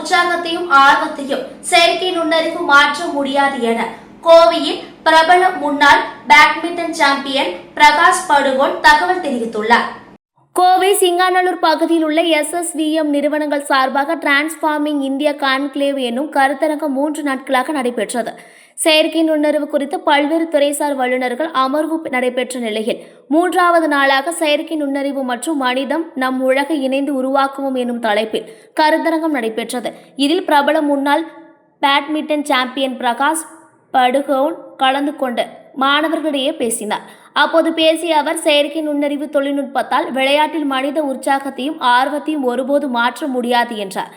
உற்சாகத்தையும் ஆர்வத்தையும் செயற்கை நுண்ணறிவு மாற்ற முடியாது என கோவையில் பிரபல முன்னாள் பேட்மிண்டன் சாம்பியன் பிரகாஷ் படுகோன் தகவல் தெரிவித்துள்ளார். கோவை சிங்காநல்லூர் பகுதியில் உள்ள SSVM நிறுவனங்கள் சார்பாக டிரான்ஸ்ஃபார்மிங் இந்தியா கான்க்ளேவ் என்னும் கருத்தரங்கம் 3 நாட்களாக நடைபெற்றது. செயற்கை நுண்ணறிவு குறித்து பல்வேறு துறைசார் வல்லுநர்கள் அமர்வு நடைபெற்ற நிலையில் 3வது நாளாக செயற்கை நுண்ணறிவு மற்றும் மனிதம் நம் உலகை இணைந்து உருவாக்குவோம் என்னும் தலைப்பில் கருத்தரங்கம் நடைபெற்றது. இதில் பிரபல முன்னாள் பேட்மிண்டன் சாம்பியன் பிரகாஷ் படுகோன் கலந்து கொண்டு மாணவர்களிடையே பேசினார். அப்போது பேசிய அவர், செயற்கை நுண்ணறிவு தொழில்நுட்பத்தால் விளையாட்டில் மனித உற்சாகத்தையும் ஆர்வத்தையும் ஒருபோது மாற்ற முடியாது என்றார்.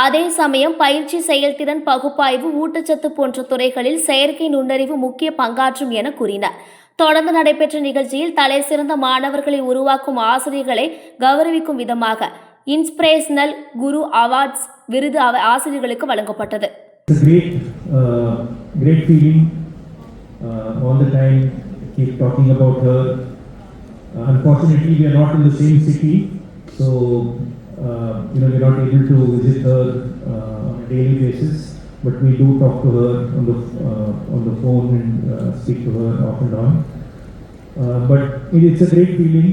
அதே சமயம் பயிற்சி, செயல்திறன், பகுப்பாய்வு, ஊட்டச்சத்து போன்ற துறைகளில் செயற்கை நுண்ணறிவு முக்கிய பங்காற்றும் என கூறினார். தொடர்ந்து நடைபெற்ற நிகழ்ச்சியில் தலை சிறந்த மாணவர்களை உருவாக்கும் ஆசிரியர்களை கௌரவிக்கும் விதமாக இன்ஸ்பிரேஷனல் குரு அவார்ட்ஸ் விருது ஆசிரியர்களுக்கு வழங்கப்பட்டது. Great feeling. All the time keep talking about her. Unfortunately, we are not in the same city, so we're not able to visit her on a daily basis. But we do talk to her on the phone and speak to her off and on. But it's a great feeling.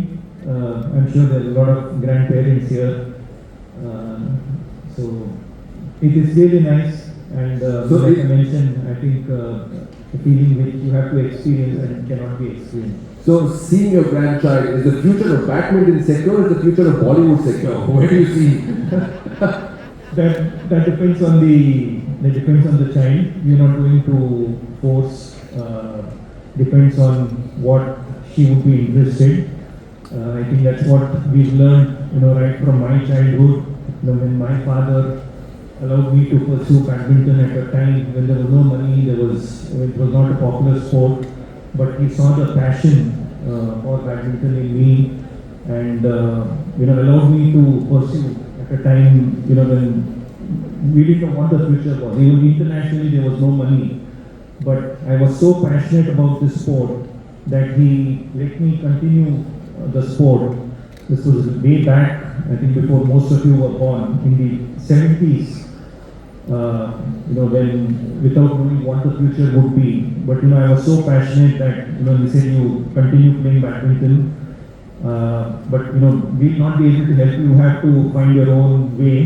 I'm sure there's a lot of grandparents here, so it is really nice. And so like I mentioned, I think a feeling which you have to experience and cannot be experienced. So seeing your grandchild, is the future of badminton secure or is the future of Bollywood secure? Where do you see? that depends on the child. You're not going to force. Depends on what she would be interested. I think that's what we've learned, right from my childhood. When my father allowed me to pursue badminton at a time when there was no money, it was not a popular sport, but he saw the passion for badminton in me and allowed me to pursue at a time when we didn't know what the future was. Even internationally there was no money, but I was so passionate about this sport that he let me continue the sport. This was way back, I think before most of you were born, in the 70s. When without knowing what the future would be, but I was so passionate that he said, you continue playing badminton, but we'll not be able to help you. You have to find your own way.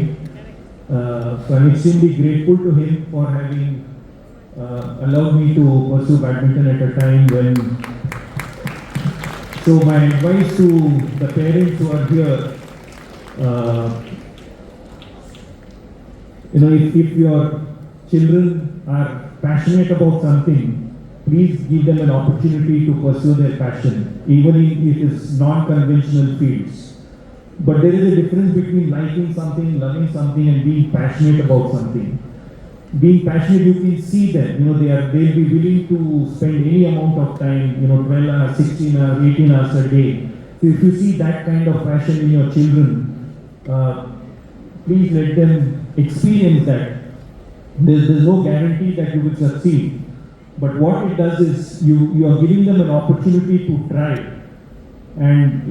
So I'm extremely grateful to him for having allowed me to pursue badminton at a time when. So my advice to the parents who are here. If your children are passionate about something, please give them an opportunity to pursue their passion, even if it is non-conventional fields. But there is a difference between liking something, loving something, and being passionate about something. Being passionate, you can see them. They'll be willing to spend any amount of time. 12 hours, 16 hours, 18 hours a day. So if you see that kind of passion in your children, please let them experience that. There's no guarantee that you will succeed, but what it does is you are giving them an opportunity to try, and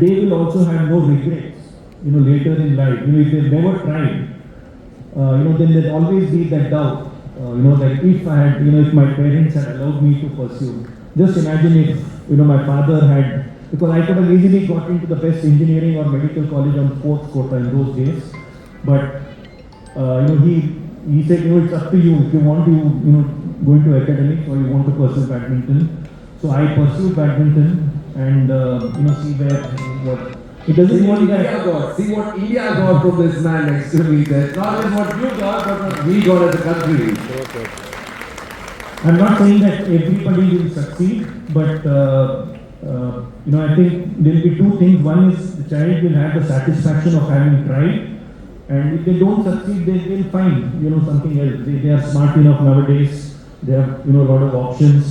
they will also have no regrets later in life. If they've never tried, then there'll always be that doubt, that if I had, if my parents had allowed me to pursue. Just imagine if my father had, because I could have easily got into the best engineering or medical college on sports quota in those days, but he said, it's up to you if you want to, go into academics or you want to pursue badminton. So I pursued badminton and, see where, what, it doesn't mean that. See what India got from this man next to me. That's not just what you got, but what we got as a country. Okay. I'm not saying that everybody will succeed, but, I think there will be two things. One is the child will have the satisfaction of having tried. And if they don't succeed, they will find, something else. They are smart enough nowadays. They have, a lot of options.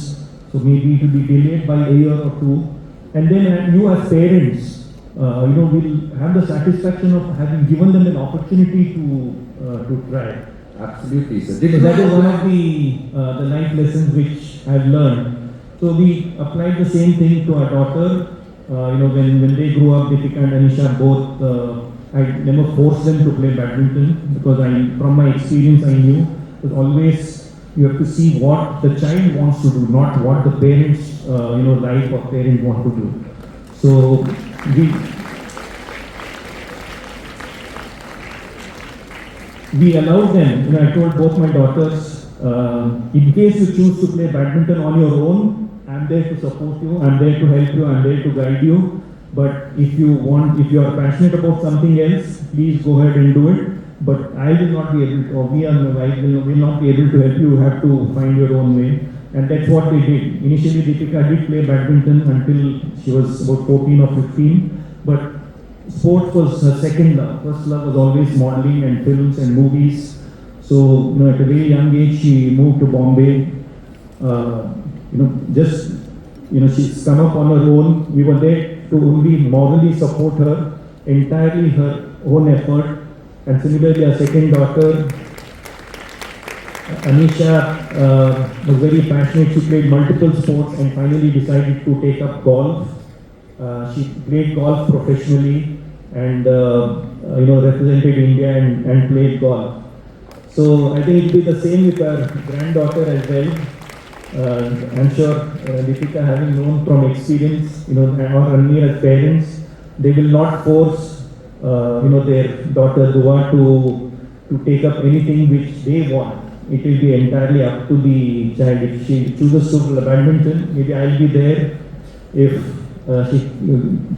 So maybe it will be delayed by a year or two. And then you as parents, will have the satisfaction of having given them an opportunity to try. Absolutely, sir. So that is one of the life lessons which I've learned. So we applied the same thing to our daughter. When they grew up, Deepika and Anisha both I never forced them to play badminton because from my experience, I knew that always you have to see what the child wants to do, not what the parents, like or parent want to do. So we allowed them. I told both my daughters, in case you choose to play badminton on your own, I'm there to support you, I'm there to help you, I'm there to guide you. But if you are passionate about something else, please go ahead and do it. But I will not be able to, or will not be able to help you. You have to find your own way. And that's what they did. Initially, Deepika did play badminton until she was about 14 or 15. But sports was her second love. First love was always modeling and films and movies. So, at a very young age, she moved to Bombay. She's come up on her own. We were there to only morally support her, entirely her own effort. And similarly, our second daughter, Anisha, was very passionate. She played multiple sports and finally decided to take up golf. She played golf professionally and represented India and played golf. So I think it will be the same with our granddaughter as well. I'm sure Deepika, having known from experience, or Ranveer as parents, they will not force, their daughter Dua to take up anything which they want. It will be entirely up to the child. If she chooses to play badminton, maybe I'll be there. If she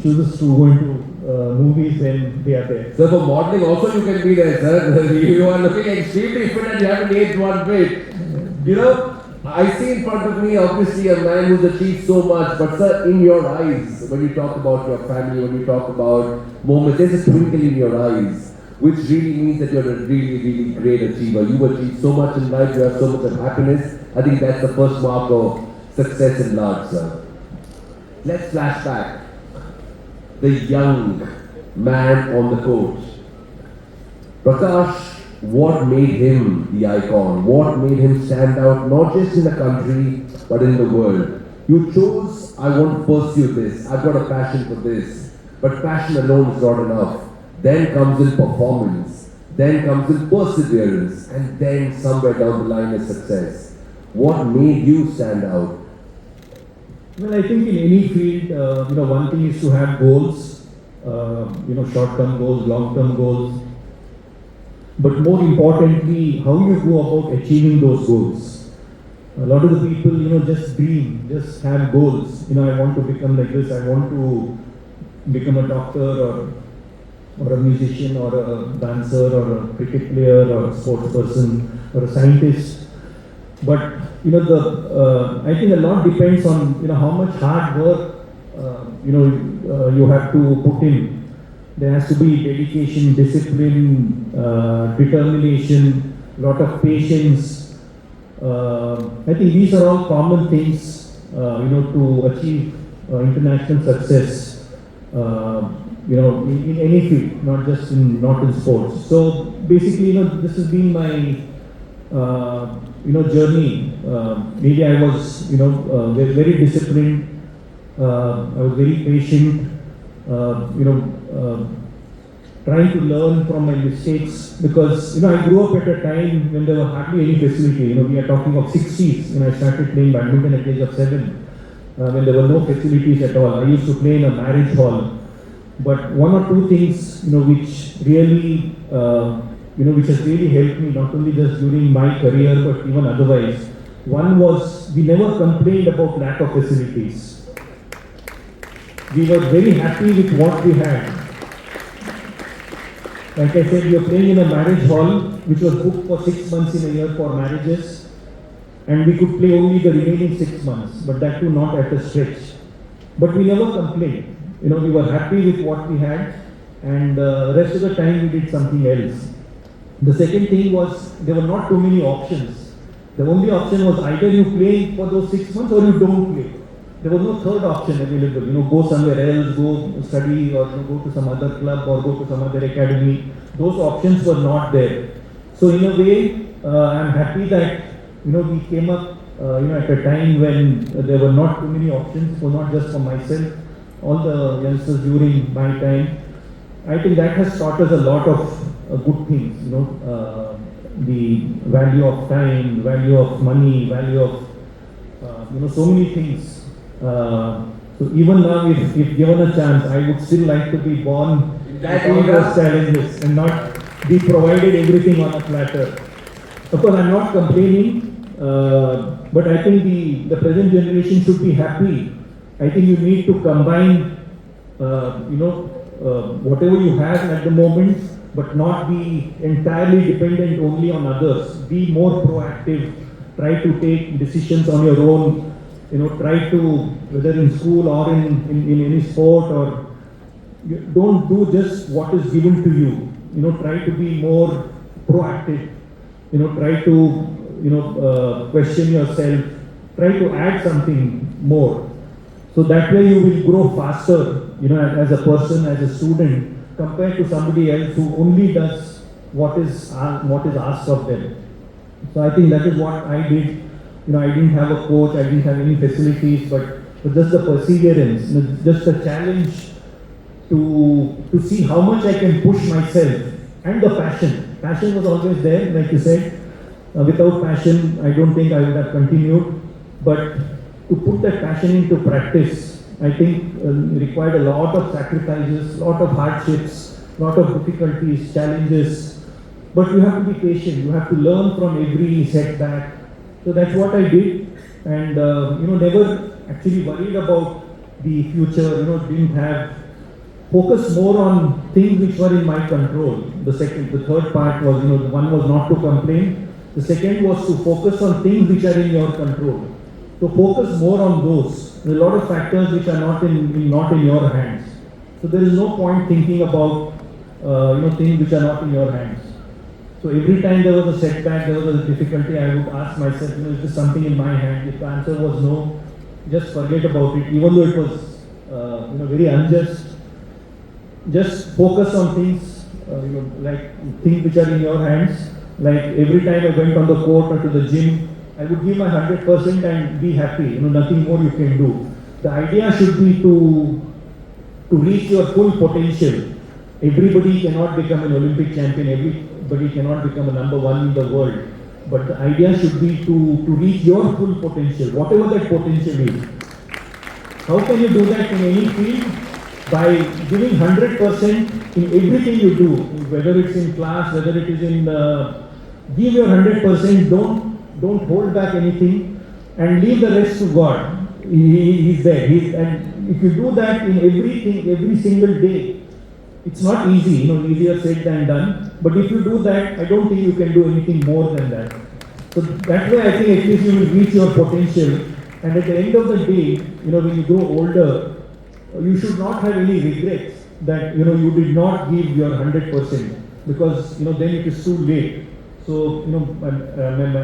chooses to go into movies, then they are there. So for modeling also you can be there, sir. You are looking extremely fit and you haven't aged one bit. I see in front of me obviously a man who's achieved so much, but sir, in your eyes, when you talk about your family, when you talk about moments, there's a twinkle in your eyes, which really means that you're a really, really great achiever. You've achieved so much in life, you have so much of happiness. I think that's the first mark of success in large, sir. Let's flash back. The young man on the court. Prakash, what made him the icon? What made him stand out, not just in the country, but in the world? You chose, I want to pursue this, I've got a passion for this. But passion alone is not enough. Then comes in performance, then comes in perseverance, and then somewhere down the line is success. What made you stand out? Well, I think in any field, one thing is to have goals, short-term goals, long-term goals. But more importantly, how you go about achieving those goals. A lot of the people, just dream, just have goals. I want to become like this, I want to become a doctor or a musician or a dancer or a cricket player or a sports person or a scientist. But, I think a lot depends on, how much hard work, you have to put in. There has to be dedication, discipline, determination, lot of patience. I think these are all common things, to achieve international success, in any field, not in sports. So basically, this has been my, journey. Maybe I was, very disciplined. I was very patient. Trying to learn from my mistakes because I grew up at a time when there were hardly any facility. We are talking of 60s when I started playing badminton at the age of 7, when there were no facilities at all. I used to play in a marriage hall. But one or two things which really which has really helped me not only just during my career but even otherwise. One was we never complained about lack of facilities. We were very happy with what we had. Like I said, we were playing in a marriage hall which was booked for 6 months in a year for marriages, and we could play only the remaining 6 months, but that too not at a stretch. But we never complained. We were happy with what we had, and the rest of the time we did something else. The second thing was there were not too many options. The only option was either you play for those 6 months or you don't play. There was no third option available. Go somewhere else, go study, or go to some other club, or go to some other academy. Those options were not there. So in a way, I'm happy that we came up at a time when there were not too many options. For not just for myself, all the youngsters during my time. I think that has taught us a lot of good things, the value of time, value of money, value of, so many things. So even now, if given a chance, I would still like to be born That with all era. those challenges and not be provided everything on a platter. Of course, I'm not complaining, but I think the present generation should be happy. I think you need to combine, whatever you have at the moment, but not be entirely dependent only on others. Be more proactive. Try to take decisions on your own. Try to, whether in school or in any sport, or don't do just what is given to you. Try to be more proactive. Try to question yourself. Try to add something more. So that way you will grow faster, as a person, as a student, compared to somebody else who only does what is asked of them. So I think that is what I did. I didn't have a coach, I didn't have any facilities, but just the perseverance, just the challenge to see how much I can push myself, and the passion. Passion was always there, like you said. Without passion, I don't think I would have continued. But to put that passion into practice, I think required a lot of sacrifices, lot of hardships, lot of difficulties, challenges. But you have to be patient. You have to learn from every setback. So that's what I did, and never actually worried about the future. Didn't have focus more on things which were in my control. The third part was, one was not to complain. The second was to focus on things which are in your control. So focus more on those. There are a lot of factors which are not in your hands. So there is no point thinking about things which are not in your hands. So every time there was a setback, there was a difficulty, I would ask myself, is this something in my hand? If the answer was no, just forget about it. Even though it was very unjust, just focus on things, like things which are in your hands. Like every time I went on the court or to the gym, I would give my 100% and be happy. Nothing more you can do. The idea should be to reach your full potential. Everybody cannot become an Olympic champion. Everybody cannot become a number one in the world. But the idea should be to reach your full potential, whatever that potential is. How can you do that in any field? By giving 100% in everything you do, whether it's in class, whether it is in give your 100%. Don't hold back anything, and leave the rest to God. He's there. And if you do that in everything, every single day, it's not easy. Easier said than done. But if you do that, I don't think you can do anything more than that. So that way, I think at least you will reach your potential. And at the end of the day, when you grow older, you should not have any regrets that you did not give your 100%, because then it is too late. So my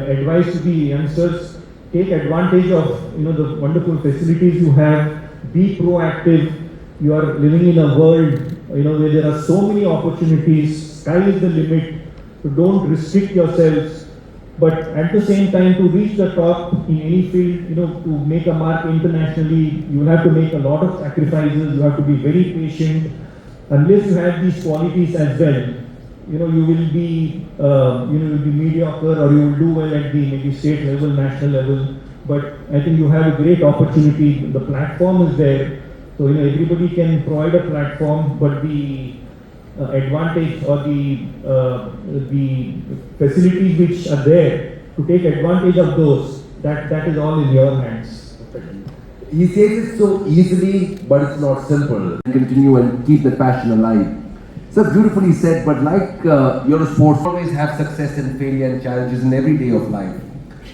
advice to the youngsters: take advantage of the wonderful facilities you have. Be proactive. You are living in a world where there are so many opportunities. Sky is the limit. So don't restrict yourselves. But at the same time, to reach the top in any field, to make a mark internationally, you have to make a lot of sacrifices. You have to be very patient. Unless you have these qualities as well, you will be mediocre, or you will do well at the maybe state level, national level. But I think you have a great opportunity. The platform is there, so everybody can provide a platform. But the advantage or the facilities which are there, to take advantage of those, that is all in your hands. He says it so easily, but it's not simple. Continue and keep the passion alive. So beautifully said, but like you're a sports, always have success and failure and challenges in every day of life.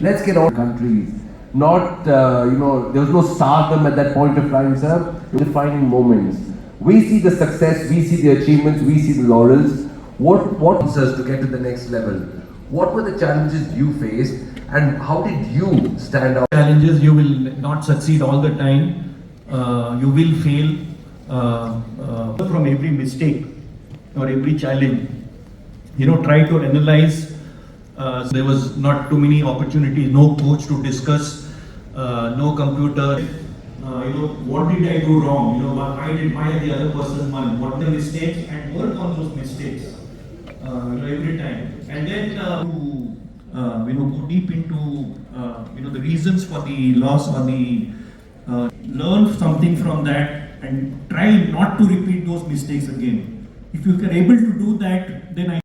Let's get on countries. Not, there was no stardom at that point of time, sir. Defining moments. We see the success, we see the achievements, we see the laurels. What wants us to get to the next level? What were the challenges you faced, and how did you stand out? Challenges, you will not succeed all the time. You will fail from every mistake or every challenge. Try to analyze. There was not too many opportunities, no coach to discuss, no computer. what did I do wrong? Why the other person won? What the mistakes, and work on those mistakes. Every time, and then go deep into the reasons for the loss, or the learn something from that, and try not to repeat those mistakes again. If you are able to do that, then I